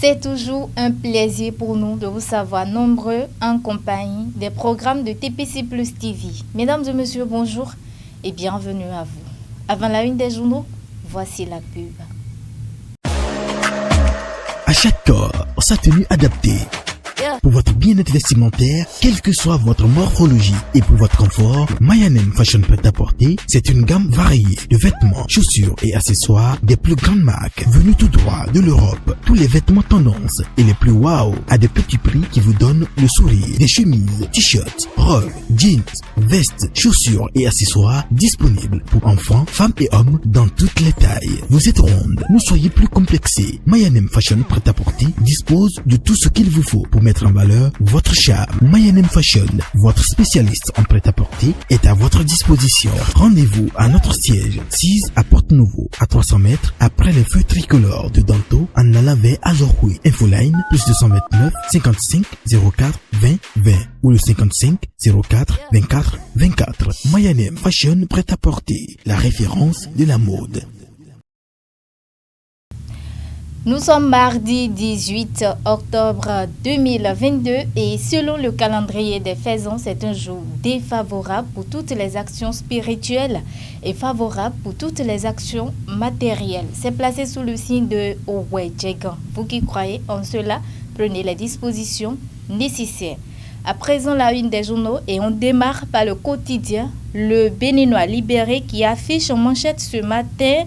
C'est toujours un plaisir pour nous de vous savoir nombreux en compagnie des programmes de TPC Plus TV. Mesdames et messieurs, bonjour et bienvenue à vous. Avant la une des journaux, voici la pub. À chaque corps, sa tenue adaptée. Pour votre bien-être vestimentaire, quelle que soit votre morphologie et pour votre confort, Mayanem Fashion Prêt-à-Porter, c'est une gamme variée de vêtements, chaussures et accessoires des plus grandes marques venues tout droit de l'Europe. Tous les vêtements tendance et les plus wow à des petits prix qui vous donnent le sourire. Des chemises, t-shirts, robes, jeans, vestes, chaussures et accessoires disponibles pour enfants, femmes et hommes dans toutes les tailles. Vous êtes ronde, ne soyez plus complexés. Mayanem Fashion Prêt-à-Porter dispose de tout ce qu'il vous faut pour mettre en valeur votre charme. Mayanem Fashion, votre spécialiste en prêt-à-porter, est à votre disposition. Rendez-vous à notre siège 6 à Porte-Nouveau, à 300 mètres après les feux tricolores de Danto en allant vers Azorhui. Infoline plus 229 55 04 20 20 ou le 55 04 24 24. Mayanem Fashion Prêt-à-Porter, la référence de la mode. Nous sommes mardi 18 octobre 2022 et selon le calendrier des faisans, c'est un jour défavorable pour toutes les actions spirituelles et favorable pour toutes les actions matérielles. C'est placé sous le signe de Owedjegan. Vous qui croyez en cela, prenez les dispositions nécessaires. À présent, la une des journaux et on démarre par le quotidien Le Béninois libéré qui affiche en manchette ce matin: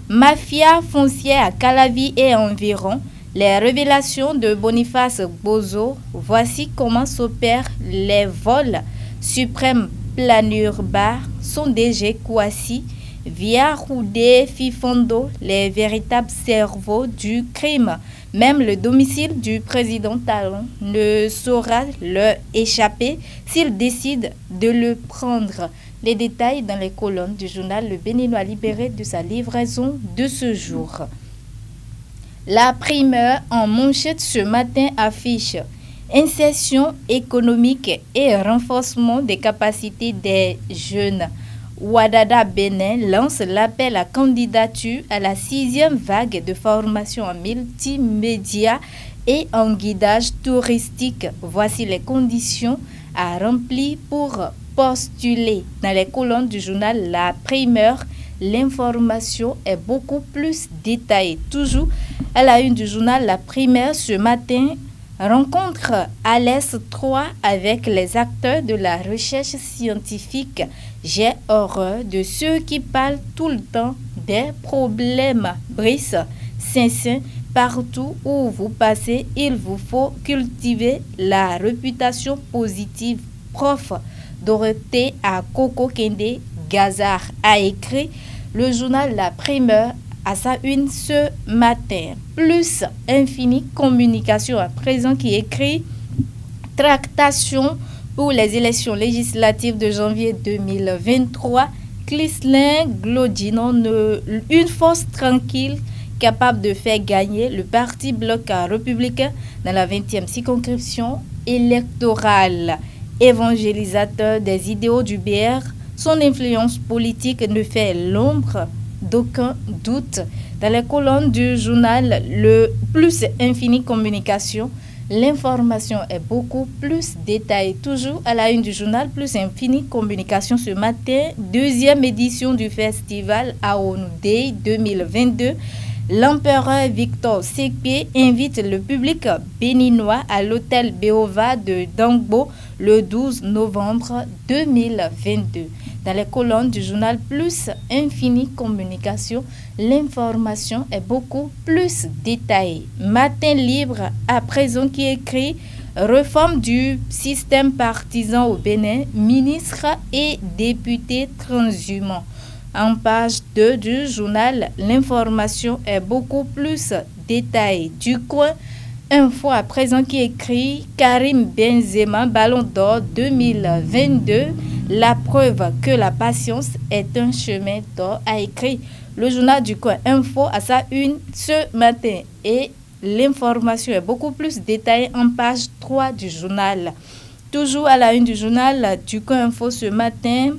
mafia foncière à Calavi et environ, les révélations de Boniface Bozo. Voici comment s'opèrent les vols. Suprême Planure Bar, son DG Kouassi, via Roudé Fifondo, les véritables cerveaux du crime. Même le domicile du président Talon ne saura leur échapper s'il décide de le prendre. Les détails dans les colonnes du journal Le Béninois libéré de sa livraison de ce jour. La primeur en manchette ce matin affiche insertion économique et renforcement des capacités des jeunes. Ouadada Bénin lance l'appel à candidature à la 6e vague de formation en multimédia et en guidage touristique. Voici les conditions à remplir pour postuler. Dans les colonnes du journal La Primeur, l'information est beaucoup plus détaillée. Toujours à la une du journal La Primeur ce matin, rencontre à l'Est 3 avec les acteurs de la recherche scientifique. J'ai horreur de ceux qui parlent tout le temps des problèmes. Brice Saint-Saint, partout où vous passez, il vous faut cultiver la réputation positive. Prof Dorothée à Coco Kende Gazard a écrit le journal La Primeur à sa une ce matin. Plus Infini Communication à présent qui écrit tractation pour les élections législatives de janvier 2023. Clisselin Glodinon, une force tranquille capable de faire gagner le parti bloc républicain dans la 20e circonscription électorale. Évangélisateur des idéaux du BR, son influence politique ne fait l'ombre d'aucun doute. Dans les colonnes du journal Le Plus Infini Communication, l'information est beaucoup plus détaillée. Toujours à la une du journal Plus Infini Communication ce matin, 2e édition du festival Aonu Day 2022. L'empereur Victor Sekpé invite le public béninois à l'hôtel Béova de Dangbo le 12 novembre 2022. Dans les colonnes du journal Plus Infini Communication, l'information est beaucoup plus détaillée. Matin Libre à présent qui écrit réforme du système partisan au Bénin, ministres et députés transhumants. En page 2 du journal, l'information est beaucoup plus détaillée. Du coin Info à présent qui écrit Karim Benzema, Ballon d'Or 2022, la preuve que la patience est un chemin d'or, a écrit le journal du coin Info à sa une ce matin. Et l'information est beaucoup plus détaillée en page 3 du journal. Toujours à la une du journal du coin Info ce matin,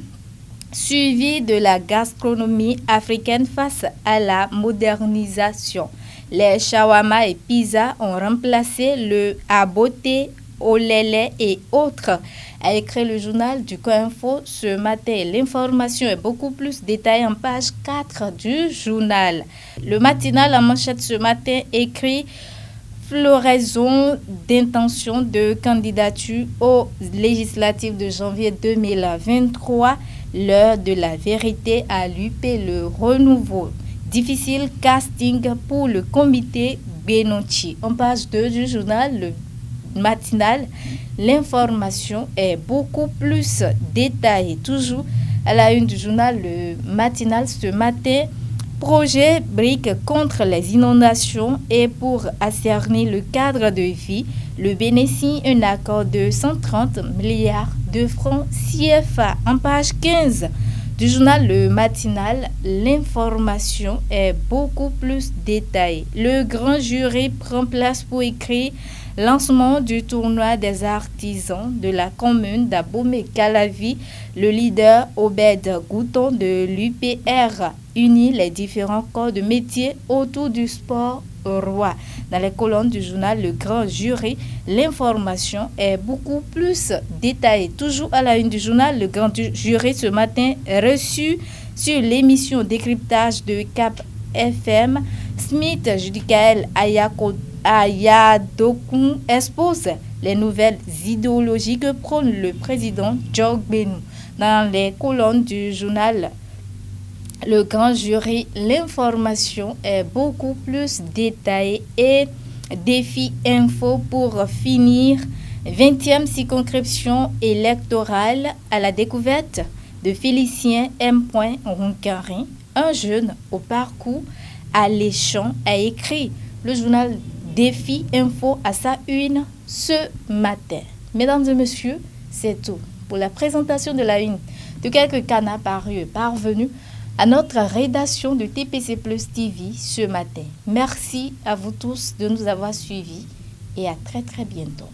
suivi de la gastronomie africaine face à la modernisation. Les shawarma et pizza ont remplacé le aboté, olélé et autres, a écrit le journal du Coinfo ce matin. L'information est beaucoup plus détaillée en page 4 du journal. Le matinal en manchette ce matin écrit floraison d'intention de candidature aux législatives de janvier 2023. L'heure de la vérité à l'UP le renouveau. Difficile casting pour le comité Benocci. En page 2 du journal, le matinal, l'information est beaucoup plus détaillée. Toujours à la une du journal, le matinal ce matin, projet BRIC contre les inondations et pour assainir le cadre de vie, le Bénin signe un accord de 130 milliards de francs CFA. En page 15 du journal Le Matinal, l'information est beaucoup plus détaillée. Le grand jury prend place pour écrire lancement du tournoi des artisans de la commune d'Abomey-Calavi. Le leader Obed Gouton de l'UPR unit les différents corps de métier autour du sport roi. Dans les colonnes du journal Le Grand Jury, l'information est beaucoup plus détaillée. Toujours à la une du journal Le Grand Jury ce matin, reçu sur l'émission Décryptage de Cap FM, Smith Judicaël Ayadokun expose les nouvelles idéologies que prône le président Joe Biden. Dans les colonnes du journal Le Grand Jury, l'information est beaucoup plus détaillée et défi info pour finir. 20e circonscription électorale à la découverte de Félicien M. Roncarin, un jeune au parcours alléchant, a écrit le journal Défi Info à sa une ce matin. Mesdames et messieurs, c'est tout pour la présentation de la une de quelques canards parvenus à notre rédaction de TPC Plus TV ce matin. Merci à vous tous de nous avoir suivis et à très très bientôt.